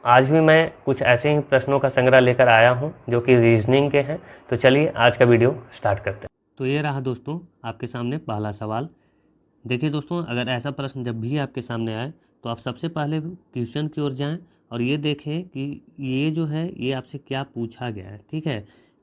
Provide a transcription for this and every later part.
आज भी मैं कुछ ऐसे ही प्रश्नों का संग्रह लेकर आया हूं जो कि रीजनिंग के हैं। तो चलिए आज का वीडियो स्टार्ट करते हैं। तो ये रहा दोस्तों आपके सामने पहला सवाल। देखिए दोस्तों, अगर ऐसा प्रश्न जब भी आपके सामने आए तो आप सबसे पहले क्वेश्चन की ओर जाएं और ये देखें कि ये जो है ये आपसे क्या पूछा गया है। ठीक है,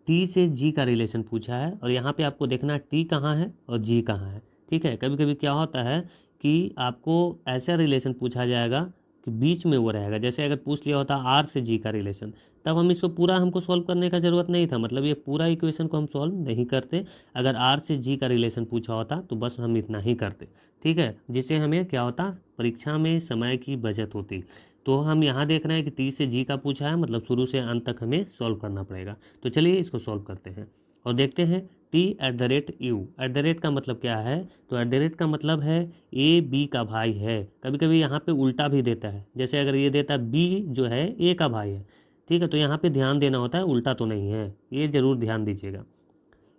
टी से जी का रिलेशन पूछा है और यहाँ पे आपको देखना है टी कहाँ है और जी कहाँ है। ठीक है, कभी कभी क्या होता है कि आपको ऐसा रिलेशन पूछा जाएगा कि बीच में वो रहेगा। जैसे अगर पूछ लिया होता आर से जी का रिलेशन, तब हम इसको पूरा हमको सॉल्व करने का ज़रूरत नहीं था, मतलब ये पूरा इक्वेशन को हम सॉल्व नहीं करते। अगर आर से जी का रिलेशन पूछा होता तो बस हम इतना ही करते। ठीक है, जिससे हमें क्या होता, परीक्षा में समय की बचत होती। तो हम यहाँ देख रहे हैं कि टी से जी का पूछा है, मतलब शुरू से अंत तक हमें सॉल्व करना पड़ेगा। तो चलिए इसको सॉल्व करते हैं और देखते हैं T at the rate you. At the rate का मतलब क्या है, तो एट द रेट का मतलब है ए बी का भाई है। कभी कभी यहाँ पे उल्टा भी देता है, जैसे अगर ये देता बी जो है ए का भाई है। ठीक है, तो यहाँ पे ध्यान देना होता है, उल्टा तो नहीं है, ये जरूर ध्यान दीजिएगा।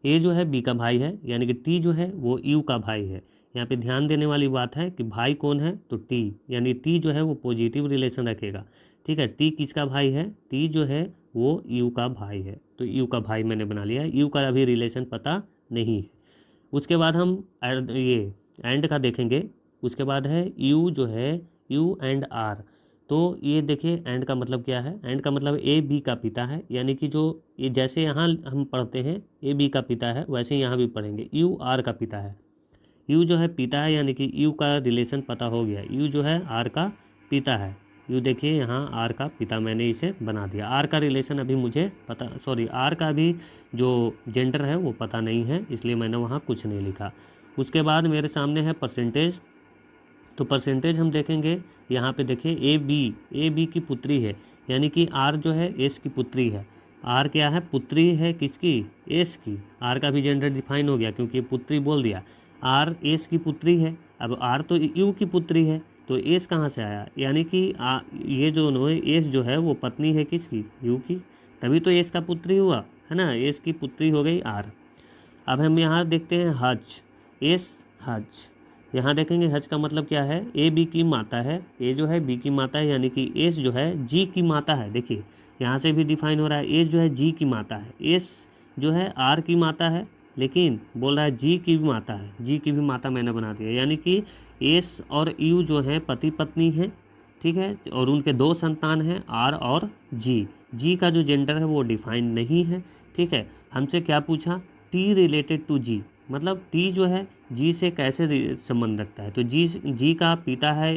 ए जो है बी का भाई है, यानी कि टी जो है वो यू का भाई है। यहाँ पे ध्यान देने वाली बात है कि भाई कौन है, तो टी, यानी टी जो है वो पॉजिटिव रिलेशन रखेगा। ठीक है, टी किसका भाई है, टी जो है वो यू का भाई है। तो यू का भाई मैंने बना लिया, यू का अभी रिलेशन पता नहीं है। उसके बाद हम ये एंड का देखेंगे। उसके बाद है यू जो है यू एंड आर। तो ये देखिए एंड का मतलब क्या है, एंड का मतलब ए बी का पिता है, यानी कि जो ये जैसे यहाँ हम पढ़ते हैं ए बी का पिता है, वैसे ही यहाँ भी पढ़ेंगे यू आर का पिता है। यू जो है पिता है, यानी कि यू का रिलेशन पता हो गया, यू जो है आर का पिता है। यू देखिए यहाँ आर का पिता मैंने इसे बना दिया। आर का रिलेशन अभी मुझे पता, सॉरी आर का भी जो जेंडर है वो पता नहीं है, इसलिए मैंने वहाँ कुछ नहीं लिखा। उसके बाद मेरे सामने है परसेंटेज। तो परसेंटेज हम देखेंगे, यहाँ पे देखिए ए बी की पुत्री है, यानी कि आर जो है एस की पुत्री है। आर क्या है, पुत्री है किसकी, एस की। आर का भी जेंडर डिफाइन हो गया क्योंकि पुत्री बोल दिया। आर एस की पुत्री है, अब आर तो यू की पुत्री है, तो एस कहाँ से आया, यानी कि ये जो एस जो है वो पत्नी है किसकी, यू की, तभी तो एस का पुत्री हुआ है ना, एस की पुत्री हो गई आर। अब हम यहाँ देखते हैं हज, एस हज। यहाँ देखेंगे हज का मतलब क्या है, ए बी की माता है, ए जो है बी की माता है, यानी कि एस जो है जी की माता है। देखिए यहाँ से भी डिफाइन हो रहा है, एस जो है जी की माता है, एस जो है आर की माता है, लेकिन बोल रहा है जी की भी माता है, जी की भी माता मैंने बना दिया, यानी कि एस और यू जो है पति पत्नी है। ठीक है, और उनके दो संतान हैं आर और जी। जी का जो जेंडर है वो डिफाइन नहीं है। ठीक है, हमसे क्या पूछा, टी रिलेटेड टू जी, मतलब टी जो है जी से कैसे संबंध रखता है। तो जी का पिता है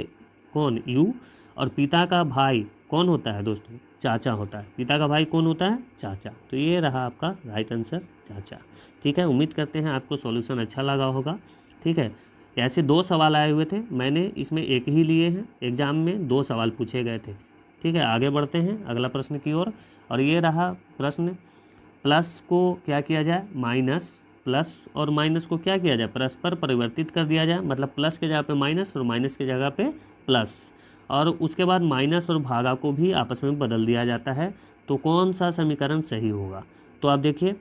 कौन, यू, और पिता का भाई कौन होता है दोस्तों, चाचा होता है। पिता का भाई कौन होता है, चाचा। तो ये रहा आपका राइट आंसर, चाचा। ठीक है, उम्मीद करते हैं आपको सॉल्यूशन अच्छा लगा होगा। ठीक है, ऐसे दो सवाल आए हुए थे, मैंने इसमें एक ही लिए हैं, एग्जाम में दो सवाल पूछे गए थे। ठीक है, आगे बढ़ते हैं अगला प्रश्न की ओर। और ये रहा प्रश्न, प्लस को क्या किया जाए, माइनस, प्लस और माइनस को क्या किया जाए, परस्पर परिवर्तित कर दिया जाए, मतलब प्लस के जगह पे माइनस और माइनस के जगह पे प्लस। और उसके बाद माइनस और भागा को भी आपस में बदल दिया जाता है। तो कौन सा समीकरण सही होगा, तो आप देखिए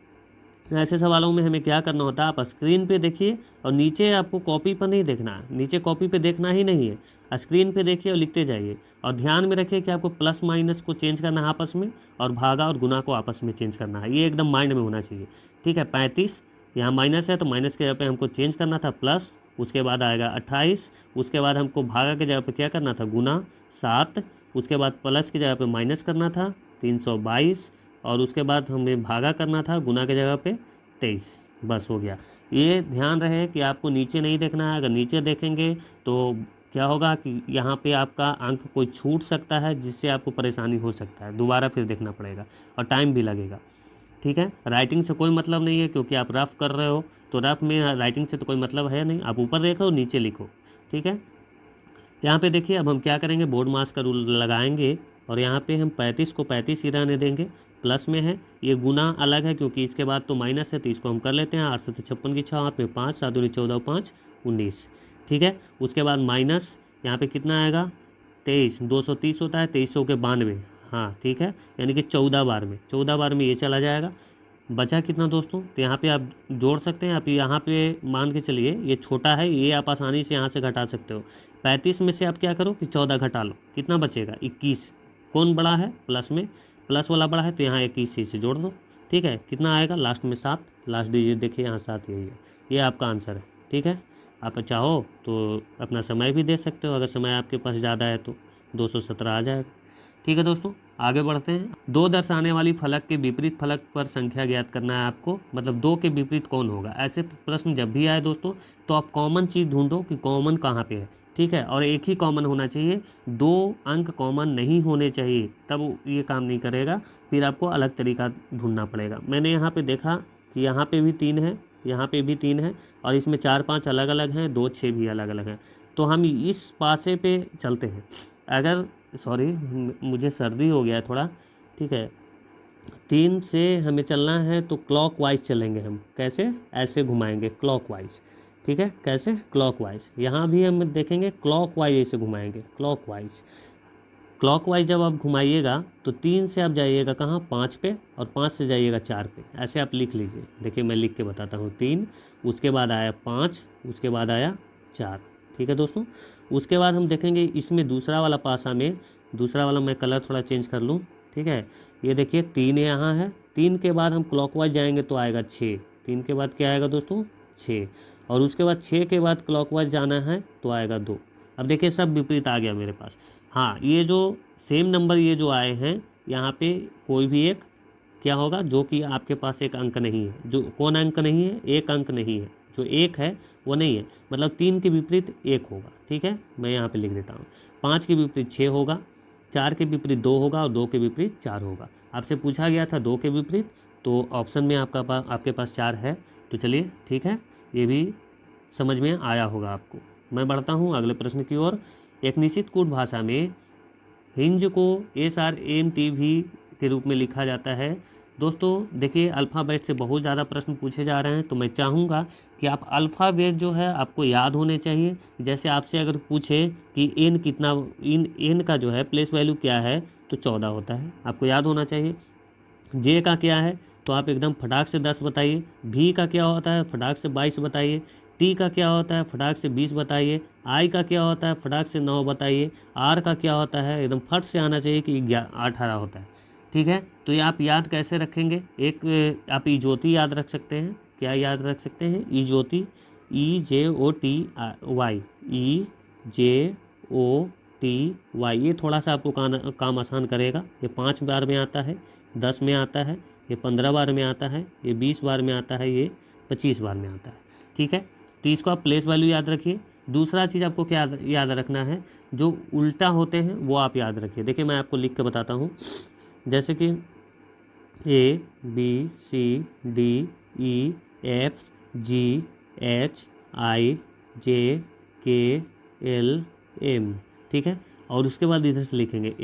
ऐसे सवालों में हमें क्या करना होता है, आप स्क्रीन पे देखिए और नीचे आपको कॉपी पर नहीं देखना है, नीचे कॉपी पे देखना ही नहीं है, स्क्रीन पे देखिए और लिखते जाइए। और ध्यान में रखिए कि आपको प्लस माइनस को चेंज करना है आपस में, और भागा और गुना को आपस में चेंज करना है, ये एकदम माइंड में होना चाहिए। ठीक है, 35 यहाँ माइनस है तो माइनस के जगह पे हमको चेंज करना था प्लस, उसके बाद आएगा 28, उसके बाद हमको भागा के जगह पे क्या करना था, गुना 7, उसके बाद प्लस की जगह पे माइनस करना था 322, और उसके बाद हमें भागा करना था गुना के जगह पे 23। बस हो गया। ये ध्यान रहे कि आपको नीचे नहीं देखना है, अगर नीचे देखेंगे तो क्या होगा कि यहाँ पे आपका अंक कोई छूट सकता है, जिससे आपको परेशानी हो सकता है, दोबारा फिर देखना पड़ेगा और टाइम भी लगेगा। ठीक है, राइटिंग से कोई मतलब नहीं है क्योंकि आप रफ कर रहे हो, तो रफ में राइटिंग से तो कोई मतलब है नहीं, आप ऊपर देखो नीचे लिखो। ठीक है, यहाँ पे देखिए अब हम क्या करेंगे, बोर्ड मास का रूल लगाएंगे और यहाँ पे हम 35 को 35 ही रहने देंगे, प्लस में है, ये गुना अलग है क्योंकि इसके बाद तो माइनस है, तो इसको हम कर लेते हैं 8 से 56 की 6 हाथ में 5, 7 दूनी 14, 5 19। ठीक है, उसके बाद माइनस यहाँ पे कितना आएगा, 23, 230 होता है, 23 के 92, हाँ ठीक है, यानी कि 14 बार में ये चला जाएगा। बचा कितना दोस्तों, तो यहाँ पे आप जोड़ सकते हैं, आप यहाँ पे मान के चलिए ये छोटा है, ये आप आसानी से यहाँ से घटा सकते हो। 35 में से आप क्या करो कि 14 घटा लो, कितना बचेगा 21, कौन बड़ा है, प्लस में, प्लस वाला बड़ा है तो यहाँ 21 से जोड़ दो, ठीक है। कितना आएगा लास्ट में 7, लास्ट डिजिट देखिए यहाँ 7 यही है, ये आपका आंसर है, ठीक है। आप चाहो तो अपना समय भी दे सकते हो, अगर समय आपके पास ज़्यादा है तो 217 आ जाएगा, ठीक है दोस्तों। आगे बढ़ते हैं। 2 दर्शाने वाली फलक के विपरीत फलक पर संख्या ज्ञात करना है आपको, मतलब 2 के विपरीत कौन होगा। ऐसे प्रश्न जब भी आए दोस्तों तो आप कॉमन चीज़ ढूंढो कि कॉमन कहाँ पे है, ठीक है, और एक ही कॉमन होना चाहिए, 2 अंक कॉमन नहीं होने चाहिए, तब ये काम नहीं करेगा, फिर आपको अलग तरीका ढूंढना पड़ेगा। मैंने यहाँ पे देखा कि यहाँ पे भी 3 है, यहाँ पे भी 3 है, और इसमें 4-5 अलग अलग हैं, 2-6 भी अलग अलग हैं। तो हम इस पासे पे चलते हैं। अगर सॉरी मुझे सर्दी हो गया है थोड़ा, ठीक है। 3 से हमें चलना है तो क्लॉक वाइज चलेंगे हम, कैसे, ऐसे घुमाएंगे क्लॉक वाइज, ठीक है, कैसे, क्लॉक वाइज। यहाँ भी हम देखेंगे क्लॉक वाइज ऐसे घुमाएंगे, क्लॉक वाइज। क्लॉक वाइज जब आप घुमाइएगा तो 3 से आप जाइएगा कहाँ, 5 पे, और 5 से जाइएगा 4 पे, ऐसे आप लिख लीजिए। देखिए मैं लिख के बताता हूँ, 3, उसके बाद आया 5, उसके बाद आया 4, ठीक है दोस्तों। उसके बाद हम देखेंगे इसमें दूसरा वाला पासा में, दूसरा वाला मैं कलर थोड़ा चेंज कर लूँ, ठीक है। ये देखिए 3 यहाँ है, 3 के बाद हम क्लॉकवाइज जाएंगे तो आएगा 6, 3 के बाद क्या आएगा दोस्तों, 6, और उसके बाद 6 के बाद क्लॉकवाइज जाना है तो आएगा 2। अब देखिए सब विपरीत आ गया मेरे पास। हाँ, ये जो सेम नंबर ये जो आए हैं यहाँ पे कोई भी एक क्या होगा, जो कि आपके पास एक अंक नहीं है, जो कौन अंक नहीं है, एक अंक नहीं है, जो एक है वो नहीं है, मतलब 3 के विपरीत 1 होगा, ठीक है। मैं यहाँ पे लिख देता हूँ, 5 के विपरीत 6 होगा, 4 के विपरीत 2 होगा, और 2 के विपरीत 4 होगा। आपसे पूछा गया था 2 के विपरीत, तो ऑप्शन में आपके पास 4 है, तो चलिए ठीक है, ये भी समझ में आया होगा आपको। मैं बढ़ता हूँ अगले प्रश्न की ओर। एक निश्चित कूट भाषा में हिंज को SRMTV के रूप में लिखा जाता है। दोस्तों देखिए अल्फ़ाबेट से बहुत ज़्यादा प्रश्न पूछे जा रहे हैं, तो मैं चाहूँगा कि आप अल्फ़ाबेट जो है आपको याद होने चाहिए। जैसे आपसे अगर पूछे कि एन कितना, एन का जो है प्लेस वैल्यू क्या है, तो 14 होता है, आपको याद होना चाहिए। जे का क्या है तो आप एकदम फटाक से 10 बताइए। भी का क्या होता है फटाक से 22 बताइए। टी का क्या होता है फटाक से 20 बताइए। आई का क्या होता है फटाक से 9 बताइए। आर का क्या होता है एकदम फट से आना चाहिए कि 18 होता है, ठीक है। तो ये आप याद कैसे रखेंगे, एक आप ई ज्योति याद रख सकते हैं। क्या याद रख सकते हैं, ई ज्योति, EJOTY, EJOTY। ये थोड़ा सा आपको काम आसान करेगा। ये 5 बार में आता है, 10 में आता है, ये 15 बार में आता है, ये 20 बार में आता है, ये 25 बार में आता है, ठीक है। तो इसको आप प्लेस वैल्यू याद रखिए। दूसरा चीज़ आपको क्या याद रखना है, जो उल्टा होते हैं वो आप याद रखिए। देखिए मैं आपको लिख के बताता हूँ, जैसे कि ABCDEFGHIJKLM, ठीक है। और उसके बाद इधर से लिखेंगे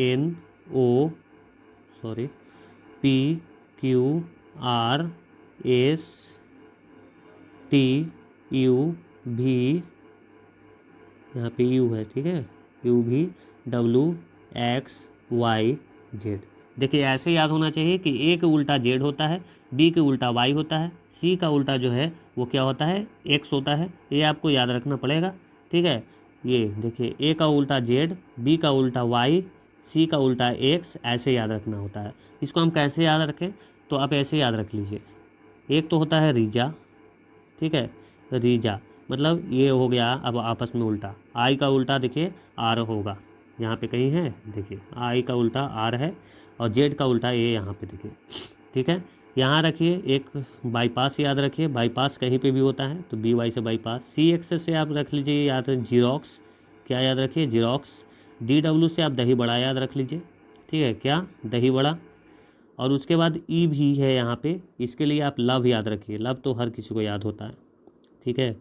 PQRSTUV, यहाँ पे U है, ठीक है, UVWXYZ। देखिए ऐसे याद होना चाहिए कि A के उल्टा Z होता है, B के उल्टा Y होता है, C का उल्टा जो है वो क्या होता है, X होता है। ये आपको याद रखना पड़ेगा, ठीक है। ये देखिए A का उल्टा Z, B का उल्टा Y, C का उल्टा X, ऐसे याद रखना होता है। इसको हम कैसे याद रखें, तो आप ऐसे याद रख लीजिए। एक तो होता है रीजा, ठीक है, रीजा मतलब ये हो गया, अब आपस में उल्टा। आई का उल्टा देखिए आर होगा, यहाँ पे कहीं है, देखिए आई का उल्टा आर है, और जेड का उल्टा ये यहाँ पे देखिए, ठीक है। यहाँ रखिए एक बाईपास याद रखिए, बाईपास कहीं पे भी होता है तो BY से बाईपास। CX से आप रख लीजिए याद है जीरोक्स, क्या याद रखिए, जीरोक्स। DW से आप दही बड़ा याद रख लीजिए, ठीक है, क्या, दही बड़ा। और उसके बाद ई भी है यहाँ पे, इसके लिए आप लव याद रखिए। लव तो हर किसी को याद होता है, ठीक है,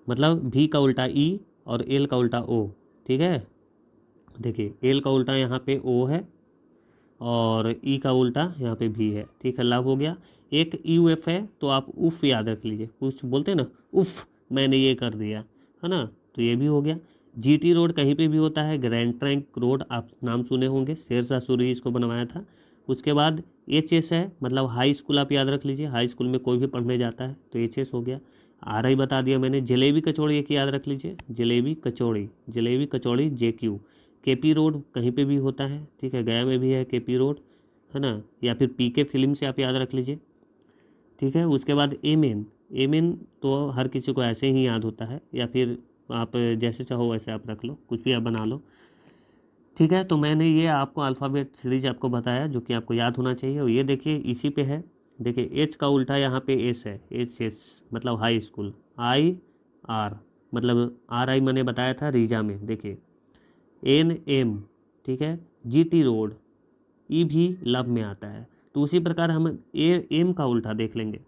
मतलब भी का उल्टा ई और एल का उल्टा ओ, ठीक है। देखिए एल का उल्टा यहाँ पे ओ है और ई का उल्टा यहाँ पे भी है, ठीक है, लव हो गया। एक UF है तो आप उफ याद रख लीजिए, कुछ बोलते हैं ना, उफ मैंने ये कर दिया, है ना, तो ये भी हो गया। GT रोड कहीं पे भी होता है, ग्रैंड ट्रंक रोड आप नाम सुने होंगे, शेरशाह सूरी इसको बनवाया था। उसके बाद HS है, मतलब हाई स्कूल आप याद रख लीजिए, हाई स्कूल में कोई भी पढ़ने जाता है तो HS हो गया। RI बता दिया मैंने। जलेबी कचौड़ी एक याद रख लीजिए, जलेबी कचौड़ी, जलेबी कचौड़ी JQ। केपी रोड कहीं पे भी होता है, ठीक है, गया में भी है केपी रोड, है ना, या फिर पीके फिल्म से आप याद रख लीजिए, ठीक है। उसके बाद एम एन तो हर किसी को ऐसे ही याद होता है, या फिर आप जैसे चाहो वैसे आप रख लो, कुछ भी आप बना लो, ठीक है। तो मैंने ये आपको अल्फ़ाबेट सीरीज आपको बताया जो कि आपको याद होना चाहिए। और ये देखिए इसी पे है, देखिए एच का उल्टा यहाँ पे एस है, एच मतलब हाई स्कूल, आई आर मतलब आर आई मैंने बताया था रीजा में, देखिए एन एम, ठीक है, जी टी रोड, ई भी लव में आता है। तो उसी प्रकार हम ए एम का उल्टा देख लेंगे।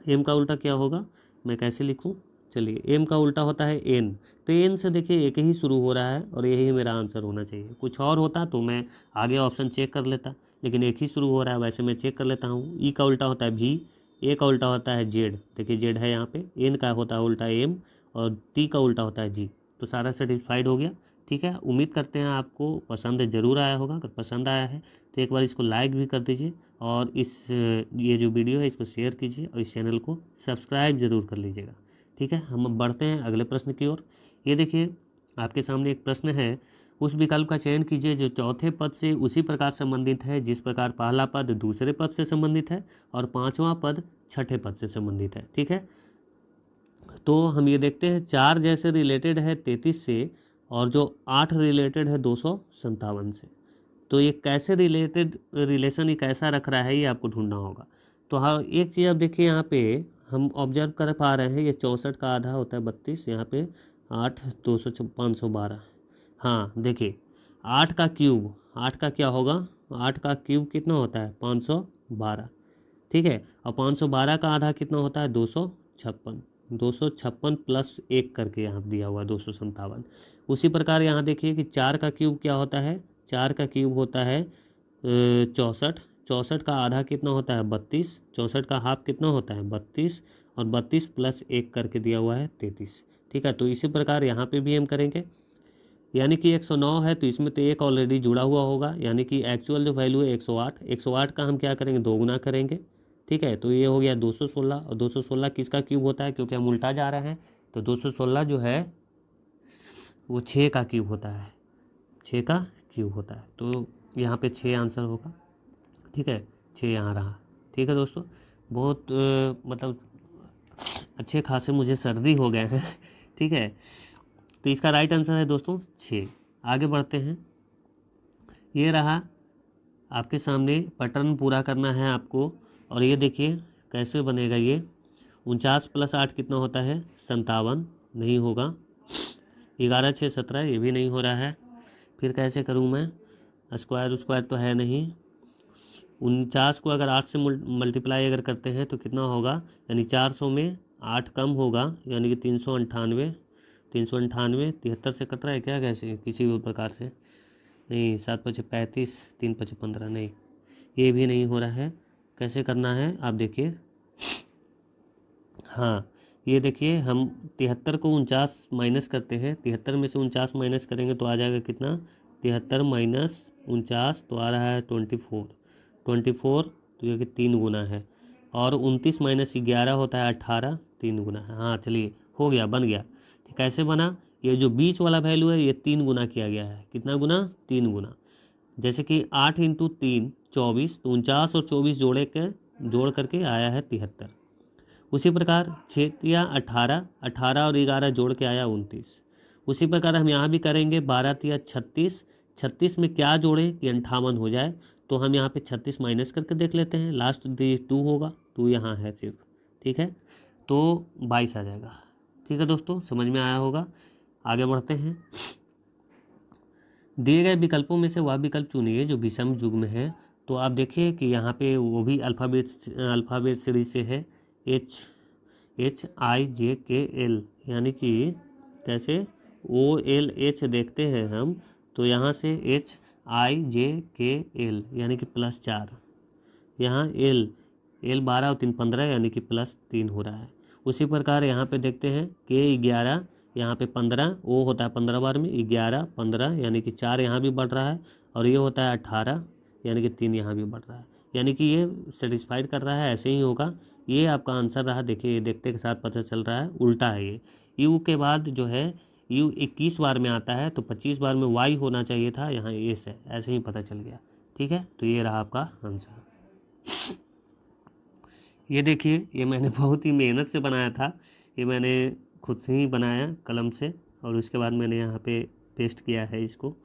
एम का उल्टा क्या होगा, मैं कैसे लिखूं, चलिए एम का उल्टा होता है एन। तो एन से देखिए एक ही शुरू हो रहा है और यही मेरा आंसर होना चाहिए। कुछ और होता तो मैं आगे ऑप्शन चेक कर लेता, लेकिन एक ही शुरू हो रहा है, वैसे मैं चेक कर लेता हूँ। ई का उल्टा होता है भी, ए का उल्टा होता है जेड, देखिए जेड है यहाँ पे, एन का होता है उल्टा एम, और टी का उल्टा होता है जी। तो सारा सेटिस्फाइड हो गया, ठीक है। उम्मीद करते हैं आपको पसंद ज़रूर आया होगा। अगर पसंद आया है तो एक बार इसको लाइक भी कर दीजिए, और ये जो वीडियो है इसको शेयर कीजिए, और इस चैनल को सब्सक्राइब ज़रूर कर लीजिएगा, ठीक है। हम अब बढ़ते हैं अगले प्रश्न की ओर। ये देखिए आपके सामने एक प्रश्न है, उस विकल्प का चयन कीजिए जो चौथे पद से उसी प्रकार संबंधित है जिस प्रकार पहला पद दूसरे पद से संबंधित है और पांचवा पद छठे पद से संबंधित है, ठीक है। तो हम ये देखते हैं 4 जैसे रिलेटेड है 33 से, और जो 8 रिलेटेड है 257 से। तो ये कैसे रिलेशन ये कैसा रख रहा है ये आपको ढूंढना होगा। तो हाँ, एक चीज़ आप देखिए यहाँ पे हम ऑब्जर्व कर पा रहे हैं, ये 64 का आधा होता है 32, यहाँ पे 8 200 512। हाँ देखिए 8 का क्यूब, 8 का क्या होगा, 8 का क्यूब कितना होता है 512, ठीक है। और 512 का आधा कितना होता है 256, 256 प्लस 1 करके यहाँ दिया हुआ है 257। उसी प्रकार यहाँ देखिए कि 4 का क्यूब क्या होता है, 4 का क्यूब होता है 64, 64 का आधा कितना होता है 32, 64 का हाफ कितना होता है 32, और 32 प्लस 1 करके दिया हुआ है 33, ठीक है। तो इसी प्रकार यहाँ पे भी हम करेंगे, यानी कि 109 है तो इसमें तो एक ऑलरेडी जुड़ा हुआ होगा, यानी कि एक्चुअल जो वैल्यू है 108, 108 का हम क्या करेंगे दोगुना करेंगे, ठीक है। तो ये हो गया 216, और 216 किसका क्यूब होता है, क्योंकि हम उल्टा जा रहे हैं तो 216 जो है वो 6 का क्यूब होता है, 6 का क्यूब होता है। तो यहाँ पे 6 आंसर होगा, ठीक है, 6 यहाँ रहा, ठीक है दोस्तों। बहुत मतलब अच्छे खासे मुझे सर्दी हो गए हैं ठीक है। तो इसका राइट आंसर है दोस्तों 6। आगे बढ़ते हैं, ये रहा आपके सामने पैटर्न पूरा करना है आपको, और ये देखिए कैसे बनेगा ये। 49 प्लस 8 कितना होता है 57, नहीं होगा। 11 6 17, ये भी नहीं हो रहा है। फिर कैसे करूँ मैं, स्क्वायर स्क्वायर तो है नहीं। 49 को अगर 8 से मल्टीप्लाई अगर करते हैं तो कितना होगा, यानी 400 में 8 कम होगा, यानी कि 398, 398 73 से कट रहा है क्या, कैसे किसी भी प्रकार से नहीं, 7 पचे 35, 3 पचे 15, नहीं ये भी नहीं हो रहा है। कैसे करना है आप देखिए, हाँ ये देखिए हम 73 को 49 माइनस करते हैं, 73 में से 49 माइनस करेंगे तो आ जाएगा कितना, 73 माइनस 49 तो आ रहा है 24, 24 तो ये कि 3 गुना है, और 29 माइनस 11 होता है 18, 3 गुना है। हाँ चलिए हो गया, बन गया। तो कैसे बना, ये जो बीच वाला वैल्यू है ये 3 गुना किया गया है, कितना गुना 3 गुना। जैसे कि 8 इंटू 3 24, तो 49 और 24 जोड़ करके आया है 73। उसी प्रकार 6 या 18, 18 और 11 जोड़ के आया 29। उसी प्रकार हम यहाँ भी करेंगे 12 या 36, 36 में क्या जोड़ें कि 58 हो जाए, तो हम यहाँ पे 36 माइनस करके देख लेते हैं, लास्ट 2 होगा, 2 यहाँ है सिर्फ, ठीक है। तो 22 आ जाएगा, ठीक है दोस्तों, समझ में आया होगा। आगे बढ़ते हैं, दिए गए विकल्पों में से वह विकल्प चुनिए जो विषम युग्म है। तो आप देखिए कि यहाँ पे वो भी अल्फ़ाबेट सीरीज से है, HIJKL, यानी कि कैसे OLH देखते हैं हम, तो यहाँ से HIJKL यानी कि +4, यहाँ L 12 और 3 15, यानी कि +3 हो रहा है। उसी प्रकार यहाँ पे देखते हैं K11, यहाँ पे 15, वो होता है 15 बार में, 11 15, यानी कि 4 यहाँ भी बढ़ रहा है, और ये होता है 18, यानी कि 3 यहाँ भी बढ़ रहा है, यानी कि ये सेटिस्फाइड कर रहा है, ऐसे ही होगा। ये आपका आंसर रहा, देखिए देखते के साथ पता चल रहा है उल्टा है ये। यू के बाद जो है यू 21 बार में आता है तो 25 बार में वाई होना चाहिए था, यहाँ एस है, ऐसे ही पता चल गया। ठीक है, तो ये रहा आपका आंसर। ये देखिए, ये मैंने बहुत ही मेहनत से बनाया था, ये मैंने खुद से ही बनाया कलम से, और उसके बाद मैंने यहाँ पे पेस्ट किया है इसको।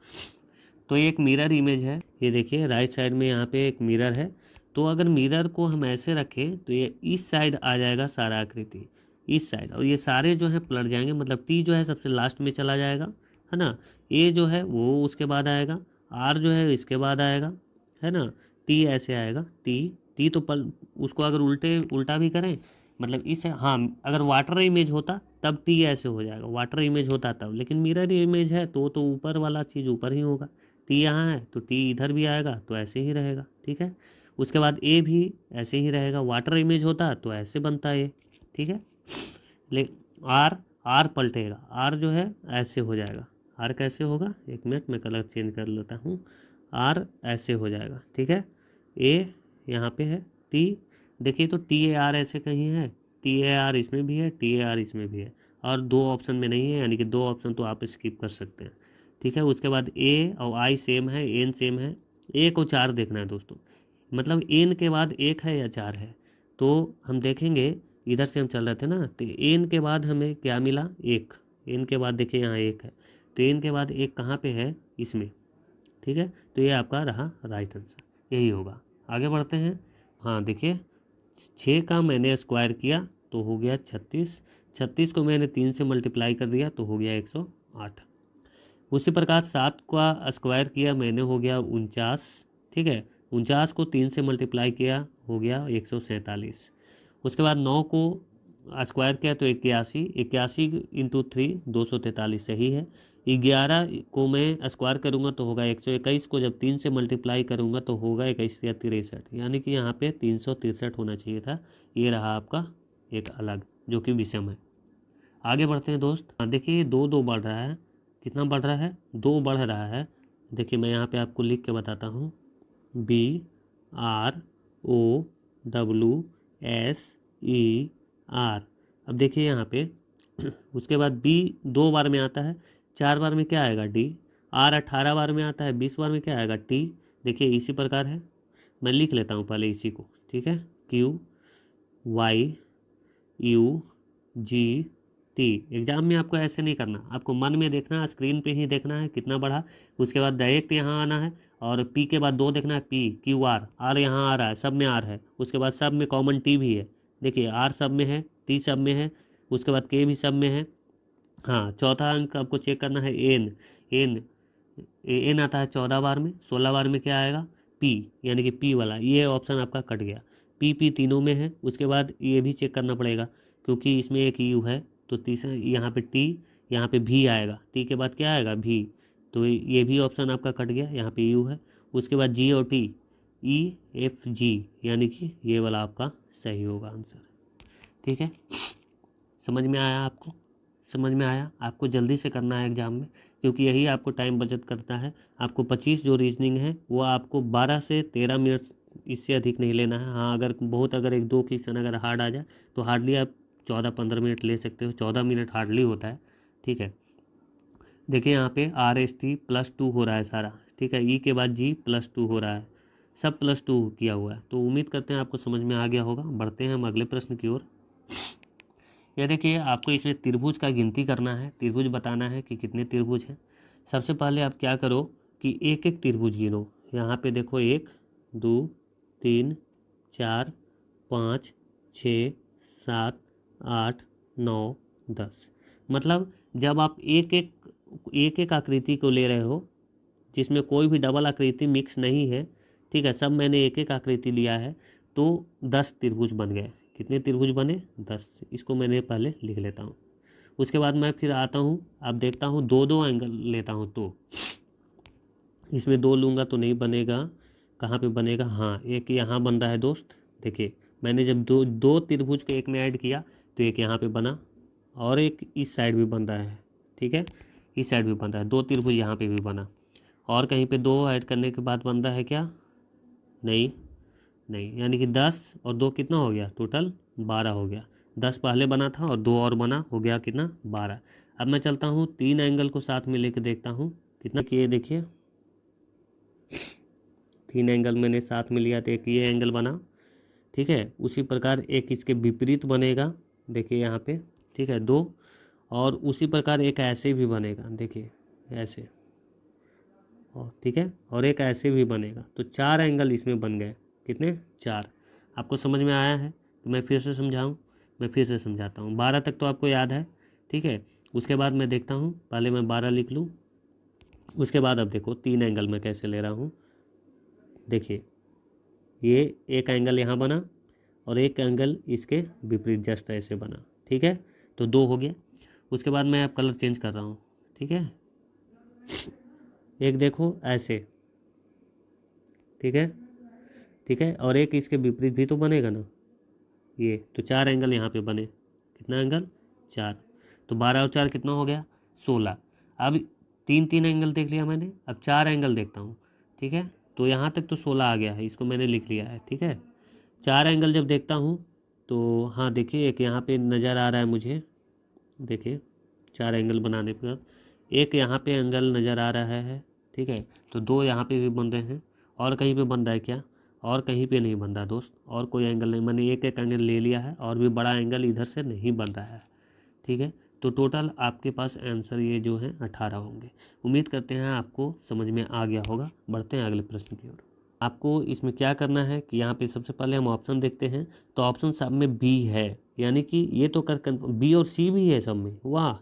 तो ये एक मिरर इमेज है, ये देखिए राइट साइड में यहाँ पे एक मिरर है। तो अगर मिरर को हम ऐसे रखें तो ये इस साइड आ जाएगा सारा आकृति, इस साइड, और ये सारे जो है पलट जाएंगे, मतलब टी जो है सबसे लास्ट में चला जाएगा, है ना। ए जो है वो उसके बाद आएगा, आर जो है इसके बाद आएगा, है ना। टी ऐसे आएगा, टी तो उसको अगर उल्टा भी करें, मतलब इस, हाँ अगर वाटर इमेज होता तब टी ऐसे हो जाएगा, वाटर इमेज होता तब, लेकिन मिरर इमेज है तो ऊपर वाला चीज़ ऊपर ही होगा। टी यहाँ है तो टी इधर भी आएगा तो ऐसे ही रहेगा। ठीक है, उसके बाद ए भी ऐसे ही रहेगा, वाटर इमेज होता तो ऐसे बनता है। ठीक है, ले आर पलटेगा, आर जो है ऐसे हो जाएगा। आर कैसे होगा, एक मिनट मैं कलर चेंज कर लेता हूँ। आर ऐसे हो जाएगा। ठीक है, ए यहाँ पे है, टी देखिए तो टी ए आर ऐसे कहीं है, टी ए आर इसमें भी है, टी ए आर इसमें भी है, और 2 ऑप्शन में नहीं है, यानी कि 2 ऑप्शन तो आप स्किप कर सकते हैं। ठीक है, उसके बाद ए और आई सेम है, एन सेम है, 1 और 4 देखना है दोस्तों, मतलब एन के बाद 1 है या 4 है। तो हम देखेंगे, इधर से हम चल रहे थे ना, तो एन के बाद हमें क्या मिला, 1। एन के बाद देखिए यहाँ 1 है, तो एन के बाद 1 कहाँ पे है, इसमें। ठीक है, तो ये आपका रहा राइट आंसर, यही होगा। आगे बढ़ते हैं। हाँ देखिए, 6 का मैंने स्क्वायर किया तो हो गया 36, 36 को मैंने 3 से मल्टीप्लाई कर दिया तो हो गया 108। उसी प्रकार 7 का स्क्वायर किया मैंने, हो गया 49। ठीक है, 49 को 3 से मल्टीप्लाई किया हो गया 147। उसके बाद 9 को स्क्वायर किया तो 81, 81 इंटू 3 243 सही है। 11 को मैं स्क्वायर करूँगा तो होगा 121, को जब 3 से मल्टीप्लाई करूँगा तो होगा 21 या 63, यानी कि यहाँ पे 363 होना चाहिए था। ये रहा आपका एक अलग, जो कि विषम है। आगे बढ़ते हैं दोस्त। देखिए 2 2 बढ़ रहा है, कितना बढ़ रहा है, 2 बढ़ रहा है। देखिए मैं यहाँ पे आपको लिख के बताता हूँ, BROWSER। अब देखिए यहाँ पे उसके बाद बी 2 बार में आता है, 4 बार में क्या आएगा, डी। आर 18 बार में आता है, 20 बार में क्या आएगा, टी। देखिए इसी प्रकार है, मैं लिख लेता हूँ पहले इसी को। ठीक है, QYUGT। एग्जाम में आपको ऐसे नहीं करना, आपको मन में देखना है, स्क्रीन पे ही देखना है कितना बढ़ा। उसके बाद डायरेक्ट यहाँ आना है, और पी के बाद 2 देखना है, PQR, आर यहाँ आ रहा है, सब में आर है। उसके बाद सब में कॉमन टी भी है, देखिए आर सब में है, टी सब में है, उसके बाद के भी सब में है। हाँ, चौथा अंक आपको चेक करना है, एन आता है 14 बार में, 16 बार में क्या आएगा, पी, यानी कि पी वाला, ये ऑप्शन आपका कट गया। पी तीनों में है। उसके बाद ये भी चेक करना पड़ेगा, क्योंकि इसमें एक यू है, तो तीसरा यहाँ पे टी, यहाँ पे भी आएगा, टी के बाद क्या आएगा, भी, तो ये भी ऑप्शन आपका कट गया, यहाँ पे यू है। उसके बाद जी और टी, EFG, यानी कि ये वाला आपका सही होगा आंसर। ठीक है, समझ में आया आपको, समझ में आया। आपको जल्दी से करना है एग्जाम में, क्योंकि यही आपको टाइम बचत करता है। आपको 25 जो रीजनिंग है वो आपको 12 से 13 मिनट, इससे अधिक नहीं लेना है। हाँ, अगर 1 2 क्वेश्चन अगर हार्ड आ जाए तो हार्डली आप 14-15 मिनट ले सकते हो, 14 मिनट हार्डली होता है। ठीक है, देखिए यहाँ पे RST +2 हो रहा है सारा। ठीक है, ई के बाद जी +2 हो रहा है, सब +2 किया हुआ है। तो उम्मीद करते हैं आपको समझ में आ गया होगा। बढ़ते हैं हम अगले प्रश्न की ओर। यह देखिए, आपको इसमें त्रिभुज का गिनती करना है, त्रिभुज बताना है कि कितने त्रिभुज हैं। सबसे पहले आप क्या करो कि एक एक त्रिभुज गिनो। यहाँ पे देखो 1 2 3 4 5 6 7 8 9 10। मतलब जब आप एक आकृति को ले रहे हो, जिसमें कोई भी डबल आकृति मिक्स नहीं है, ठीक है, सब मैंने एक एक आकृति लिया है, तो 10 त्रिभुज बन गए। कितने त्रिभुज बने, 10। इसको मैंने पहले लिख लेता हूँ। उसके बाद मैं फिर आता हूँ, अब देखता हूँ 2 2 एंगल लेता हूँ, तो इसमें 2 लूँगा तो नहीं बनेगा। कहाँ पे बनेगा, हाँ एक यहाँ बन रहा है दोस्त। देखिए मैंने जब दो त्रिभुज को एक में ऐड किया तो एक यहाँ पे बना, और एक इस साइड भी बन रहा है। ठीक है, इस साइड भी बन रहा है, 2 त्रिभुज यहाँ पे भी बना, और कहीं पे 2 ऐड करने के बाद बन रहा है क्या, नहीं, यानी कि 10 और 2 कितना हो गया, टोटल 12 हो गया। 10 पहले बना था और 2 और बना, हो गया कितना, 12। अब मैं चलता हूँ 3 एंगल को साथ में लेके देखता हूँ कितना किए। देखिए 3 एंगल मैंने साथ में लिया तो एक ये एंगल बना, ठीक है। उसी प्रकार एक इसके विपरीत बनेगा, देखिए यहाँ पे, ठीक है, 2। और उसी प्रकार एक ऐसे भी बनेगा, देखिए ऐसे, और ठीक है, और एक ऐसे भी बनेगा। तो 4 एंगल इसमें बन गए, कितने, 4। आपको समझ में आया है? तो मैं फिर से समझाऊं, मैं फिर से समझाता हूँ। 12 तक तो आपको याद है, ठीक है। उसके बाद मैं देखता हूँ, पहले मैं 12 लिख लूँ, उसके बाद अब देखो 3 एंगल मैं कैसे ले रहा हूँ। देखिए ये एक एंगल यहाँ बना और एक एंगल इसके विपरीत जस्ट ऐसे बना, ठीक है। तो 2 हो गया। उसके बाद मैं अब कलर चेंज कर रहा हूँ, ठीक है। एक देखो ऐसे, ठीक है, ठीक है, और एक इसके विपरीत भी तो बनेगा ना, ये। तो 4 एंगल यहाँ पे बने, कितना एंगल, 4। तो 12 और 4 कितना हो गया, 16। अब 3 एंगल देख लिया मैंने, अब 4 एंगल देखता हूँ, ठीक है। तो यहाँ तक तो 16 आ गया है, इसको मैंने लिख लिया है, ठीक है। 4 एंगल जब देखता हूँ तो हाँ देखिए एक यहाँ पे नज़र आ रहा है मुझे, देखिए 4 एंगल बनाने पर एक यहाँ पे एंगल नज़र आ रहा है, ठीक है। तो 2 यहाँ पे भी बन रहे हैं, और कहीं पे बन रहा है क्या, और कहीं पे नहीं बन रहा दोस्त, और कोई एंगल नहीं, मैंने एक एक एंगल ले लिया है, और भी बड़ा एंगल इधर से नहीं बन रहा है, ठीक है। तो टोटल आपके पास आंसर ये जो है 18 होंगे। उम्मीद करते हैं आपको समझ में आ गया होगा। बढ़ते हैं अगले प्रश्न की ओर। आपको इसमें क्या करना है कि यहाँ पे सबसे पहले हम ऑप्शन देखते हैं, तो ऑप्शन सब में बी है, यानी कि ये तो कर बी और सी भी है सब में, वाह।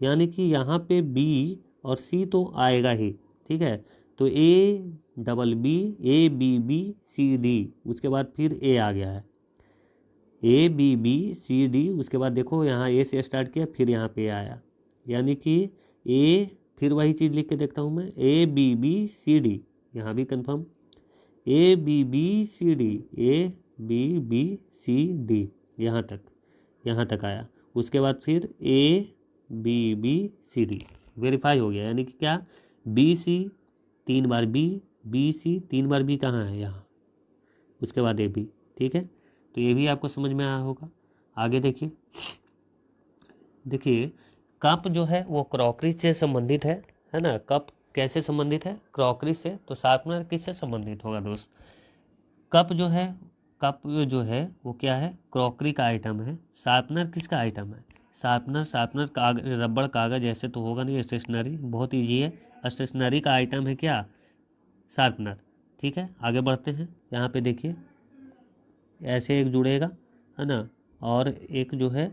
यानी कि यहाँ पे बी और सी तो आएगा ही, ठीक है। तो A double B, A B B C D, उसके बाद फिर ए आ गया है, A B B C D. उसके बाद देखो यहाँ ए से स्टार्ट किया, फिर यहाँ पे आया, यानी कि ए, फिर वही चीज़ लिख के देखता हूँ मैं, A B B C D, यहाँ भी confirm, A B B C D, A B B C D, यहाँ तक आया। उसके बाद फिर A B B C D verify हो गया, यानी कि क्या, बी सी 3 बार बी सी 3 बार बी कहाँ है, यहाँ। उसके बाद ए बी, ठीक है। तो ये भी आपको समझ में आया होगा। आगे देखिए, देखिए कप जो है वो क्रॉकरी से संबंधित है ना। कप कैसे संबंधित है, क्रॉकरी से। तो शार्पनर किससे संबंधित होगा दोस्त, कप जो है, कप जो है वो क्या है, क्रॉकरी का आइटम है। शार्पनर किसका आइटम है, शार्पनर कागज, रबड़ कागज ऐसे तो होगा नहीं, स्टेशनरी, बहुत ईजी है, स्टेशनरी का आइटम है क्या, शार्पनर, ठीक है। आगे बढ़ते हैं, यहाँ पे देखिए ऐसे एक जुड़ेगा, है ना, और एक जो है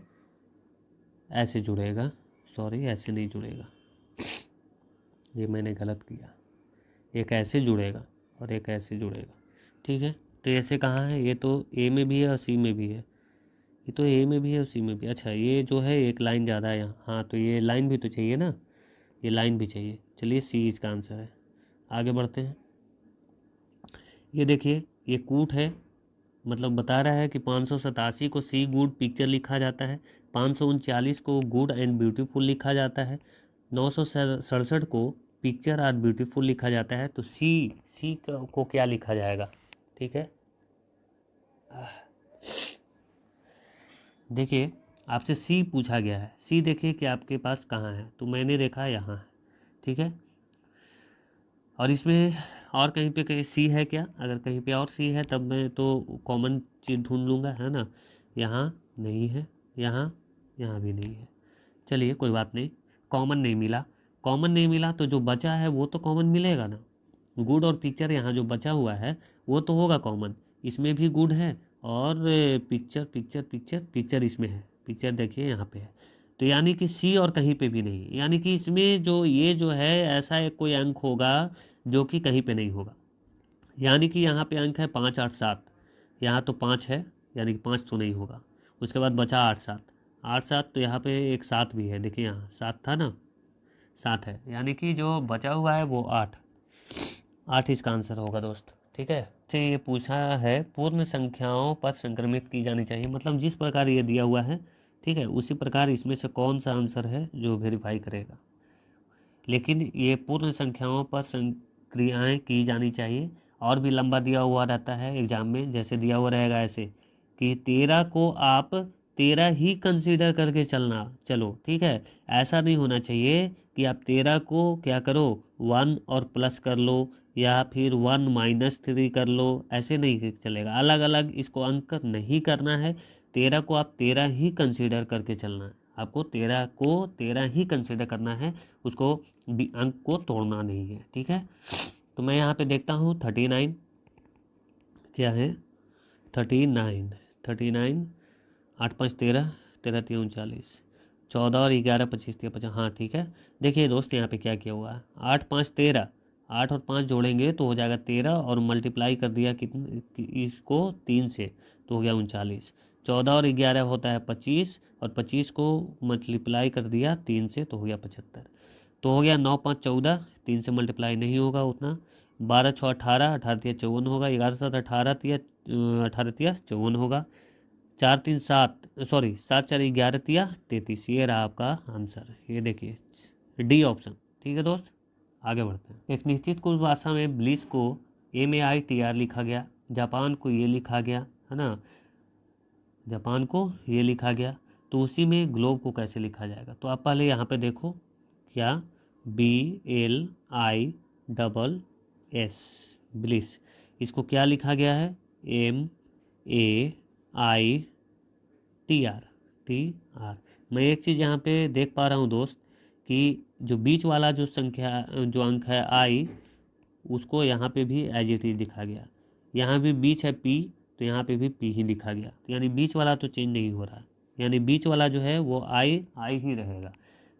ऐसे जुड़ेगा, सॉरी ऐसे नहीं जुड़ेगा, ये मैंने गलत किया, एक ऐसे जुड़ेगा और एक ऐसे जुड़ेगा, ठीक है। तो ऐसे कहाँ है, ये तो ए में भी है और सी में भी है, ये तो ए में भी है और सी में भी। अच्छा ये जो है एक लाइन ज़्यादा है यहाँ, हाँ तो ये लाइन भी तो चाहिए ना, ये लाइन भी चाहिए। चलिए सी इसका आंसर है। आगे बढ़ते हैं, ये देखिए ये कूट है, मतलब बता रहा है कि 587 को सी गुड पिक्चर लिखा जाता है, 539 को गुड एंड ब्यूटीफुल लिखा जाता है, 967 को पिक्चर और ब्यूटीफुल लिखा जाता है। तो सी को क्या लिखा जाएगा, ठीक है। देखिए आपसे सी पूछा गया है, सी देखिए कि आपके पास कहाँ है, तो मैंने देखा यहाँ है, ठीक है। और इसमें और कहीं पे कहीं सी है क्या, अगर कहीं पे और सी है तब मैं तो कॉमन चीज़ ढूंढ लूँगा, है ना। यहाँ नहीं है, यहाँ यहाँ भी नहीं है। चलिए कोई बात नहीं, कॉमन नहीं मिला, कॉमन नहीं मिला तो जो बचा है वो तो कॉमन मिलेगा ना। गुड और पिक्चर यहाँ जो बचा हुआ है वो तो होगा कॉमन, इसमें भी गुड है और पिक्चर पिक्चर पिक्चर पिक्चर इसमें है, पिक्चर देखिए यहाँ पे है। तो यानी कि सी और कहीं पे भी नहीं, यानी कि इसमें जो ये जो है ऐसा एक कोई अंक होगा जो कि कहीं पे नहीं होगा। यानी कि यहाँ पे अंक है 5 8 7, यहाँ तो 5 है, यानी कि 5 तो नहीं होगा। उसके बाद बचा 8 7, 8 7 तो यहाँ पे एक 7 भी है, देखिए यहाँ 7 था ना, 7 है, यानी कि जो बचा हुआ है वो 8 इसका आंसर होगा दोस्त, ठीक है। से ये पूछा है पूर्ण संख्याओं पर संक्रमित की जानी चाहिए, मतलब जिस प्रकार ये दिया हुआ है, ठीक है, उसी प्रकार इसमें से कौन सा आंसर है जो वेरीफाई करेगा। लेकिन ये पूर्ण संख्याओं पर संक्रियाएँ की जानी चाहिए। और भी लंबा दिया हुआ रहता है एग्जाम में, जैसे दिया हुआ रहेगा ऐसे कि 13 को आप 13 ही कंसीडर करके चलो, ठीक है। ऐसा नहीं होना चाहिए कि आप 13 को क्या करो 1 और प्लस कर लो या फिर 1 माइनस 3 कर लो, ऐसे नहीं चलेगा। अलग अलग इसको अंक नहीं करना है। 13 को आप 13 ही कंसीडर करके चलना है। आपको 13 को 13 ही कंसीडर करना है, उसको अंक को तोड़ना नहीं है, ठीक है। तो मैं यहाँ पे देखता हूँ 39 क्या है, 39 8 5 13, 13 3 39, 14 और 11 25 3 50, हाँ ठीक है। देखिए दोस्त यहाँ पे क्या किया हुआ है, 8 5 13, 8 और 5 जोड़ेंगे तो हो जाएगा 13 और मल्टीप्लाई कर दिया इसको 3 से तो हो गया 39। 14 और 11 होता है 25 और 25 को मल्टीप्लाई कर दिया 3 से तो हो गया 75। तो हो गया 9 5 14, 3 से मल्टीप्लाई नहीं होगा उतना। 12 6 18, 18 तिया 54 होगा। 11 7 18 तिया 54 होगा। 4 3 7, सॉरी 7 4 11 तिया 33। ये रहा आपका आंसर, ये देखिए डी ऑप्शन, ठीक है दोस्त। आगे बढ़ते हैं। एक निश्चित कुल भाषा में ब्लिस को MAITR लिखा गया, जापान को ये लिखा गया है ना, जापान को ये लिखा गया, तो उसी में ग्लोब को कैसे लिखा जाएगा। तो आप पहले यहाँ पे देखो क्या, BLISS ब्लिस, इसको क्या लिखा गया है, MAITR। मैं एक चीज़ यहाँ पे देख पा रहा हूँ दोस्त कि जो बीच वाला जो जो अंक है I, उसको यहाँ पे भी एज इट इज लिखा गया। यहाँ भी बीच है P, तो यहाँ पे भी P ही लिखा गया, तो यानी बीच वाला तो चेंज नहीं हो रहा, यानी बीच वाला जो है वो I ही रहेगा,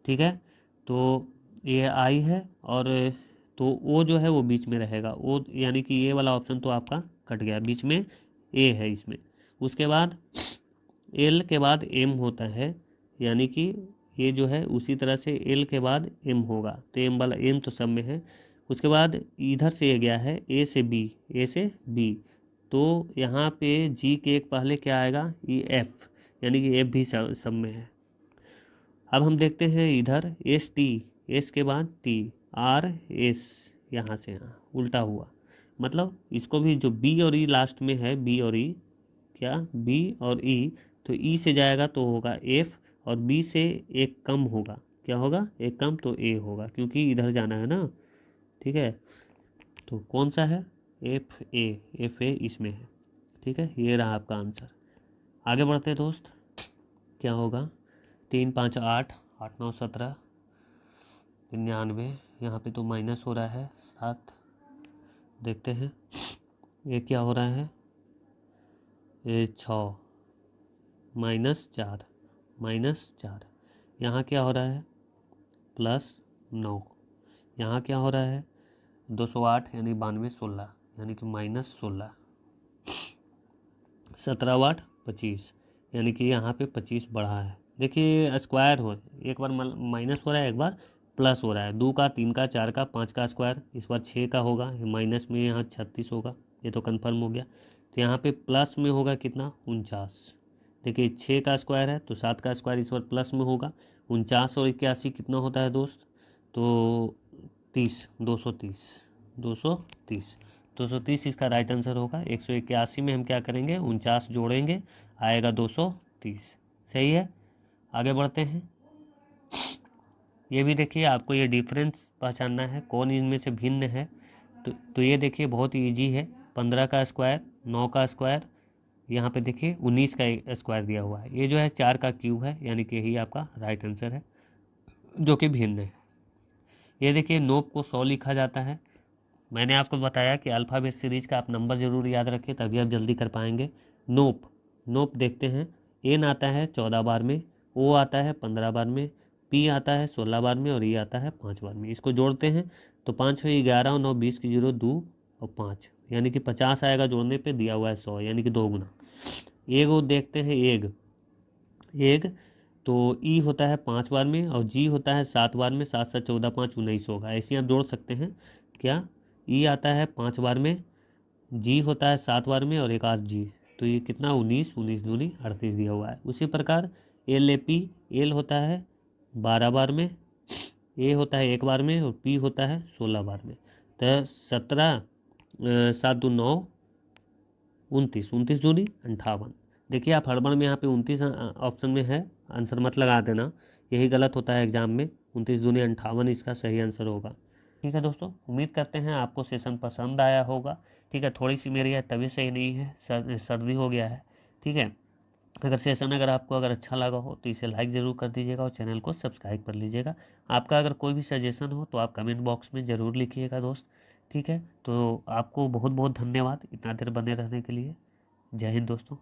ठीक है। तो ये I है और तो O जो है वो बीच में रहेगा, O यानी कि ये वाला ऑप्शन तो आपका कट गया, बीच में A है इसमें। उसके बाद L के बाद M होता है, यानी कि ये जो है उसी तरह से L के बाद M होगा, तो M वाला M तो सब में है। उसके बाद इधर से ये गया है A से B, तो यहाँ पे G के एक पहले क्या आएगा, ये F, यानी कि F भी सब में है। अब हम देखते हैं इधर ST, S के बाद T, R S, यहाँ से यहाँ उल्टा हुआ, मतलब इसको भी जो B और E लास्ट में है, B और E क्या, B और E, तो E से जाएगा तो होगा F और B से एक कम होगा, क्या होगा, एक कम, तो A होगा क्योंकि इधर जाना है ना, ठीक है। तो कौन सा है, FA इसमें है, ठीक है। ये रहा आपका आंसर। आगे बढ़ते हैं दोस्त, क्या होगा, 3 5 8, 8 9 17, 99, यहाँ पे तो माइनस हो रहा है 7, देखते हैं ये क्या हो रहा है, ये 6 -4, -4, यहाँ क्या हो रहा है, +9, यहाँ क्या हो रहा है 208 यानी 92 16, यानी कि -16, 17 वाट 25, यानी कि यहाँ पे 25 बढ़ा है। देखिए स्क्वायर हो, एक बार माइनस हो रहा है, एक बार प्लस हो रहा है, 2 का 3 का 4 का 5 का स्क्वायर, इस बार 6 का होगा, माइनस में यहाँ 36 होगा, ये तो कन्फर्म हो गया। तो यहाँ पे प्लस में होगा कितना, 49। देखिए 6 का स्क्वायर है तो 7 का स्क्वायर इस बार प्लस में होगा, 49 और 81 कितना होता है दोस्त, तो 30, 230 इसका राइट आंसर होगा। 181 में हम क्या करेंगे, 49 जोड़ेंगे, आएगा 230, सही है। आगे बढ़ते हैं, ये भी देखिए आपको ये डिफरेंस पहचानना है, कौन इनमें से भिन्न है। तो ये देखिए बहुत ही ईजी है, 15 का स्क्वायर, 9 का स्क्वायर, यहाँ पे देखिए 19 का स्क्वायर दिया हुआ है, ये जो है 4 का क्यूब है, यानी कि यही आपका राइट आंसर है जो कि भिन्न है। ये देखिए नोप को 100 लिखा जाता है। मैंने आपको बताया कि अल्फ़ाबेट सीरीज का आप नंबर ज़रूर याद रखें, तभी आप जल्दी कर पाएंगे। नोप देखते हैं, एन आता है 14 बार में, ओ आता है 15 बार में, पी आता है 16 बार में और ई आता है 5 बार में। इसको जोड़ते हैं तो 5 6 11 और 9 20 की 0 2 और 5, यानी कि 50 आएगा जोड़ने पे, दिया हुआ है 100, यानी कि 2 गुना। एग वो देखते हैं, एग तो ई होता है 5 बार में और जी होता है 7 बार में, 7 7 14 5 19 होगा, ऐसे ही आप जोड़ सकते हैं। क्या, ई आता है 5 बार में, जी होता है 7 बार में और एक आध जी, तो ये कितना 19 19 दूनी 38 दिया हुआ है। उसी प्रकार एल होता है 12 बार में, ए होता है 1 बार में और पी होता है 16 बार में। तो 17 7 2 9 29 29 दूनी 58, देखिए आप हड़बड़ में यहाँ पे 29 ऑप्शन में है, आंसर मत लगा देना, यही गलत होता है एग्जाम में। 29 दूनी 58 इसका सही आंसर होगा। ठीक है दोस्तों, उम्मीद करते हैं आपको सेशन पसंद आया होगा। ठीक है, थोड़ी सी मेरी तबीयत सही नहीं है, सर्दी हो गया है। ठीक है, अगर आपको अच्छा लगा हो तो इसे लाइक ज़रूर कर दीजिएगा और चैनल को सब्सक्राइब कर लीजिएगा। आपका अगर कोई भी सजेशन हो तो आप कमेंट बॉक्स में ज़रूर लिखिएगा दोस्त। ठीक है, तो आपको बहुत बहुत धन्यवाद इतना देर बने रहने के लिए। जय हिंद दोस्तों।